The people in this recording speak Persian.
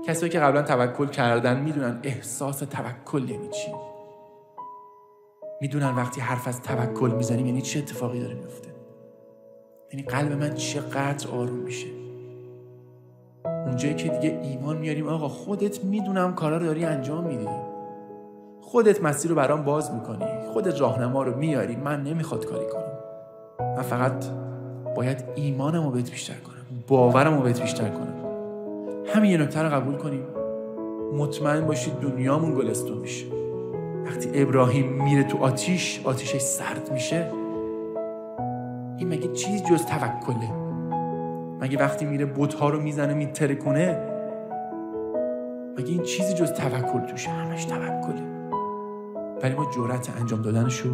کسایی که قبلا توکل کردن میدونن احساس توکل یعنی چی. میدونن وقتی حرف از توکل میزنیم یعنی چه اتفاقی داره میفته. یعنی قلب من چقدر آروم میشه. اونجایی که دیگه ایمان میاریم آقا خودت میدونم کارا رو داری انجام میدی، خودت مسیر رو برام باز میکنی، خودت راهنما رو میاری، من نمیخواد کاری کنم، من فقط باید ایمانمو بهت بیشتر کنم، باورمو بهت بیشتر کنم. همین یه نکته رو قبول کنیم، مطمئن باشید دنیامون گلستون میشه. وقتی ابراهیم میره تو آتیشش سرد میشه، این مگه چیزی جز توکله؟ مگه وقتی میره بت‌ها رو میزنه میترکونه، مگه این چیزی جز توکل توشه؟ همش توکله. ولی ما جرأت انجام دادنشو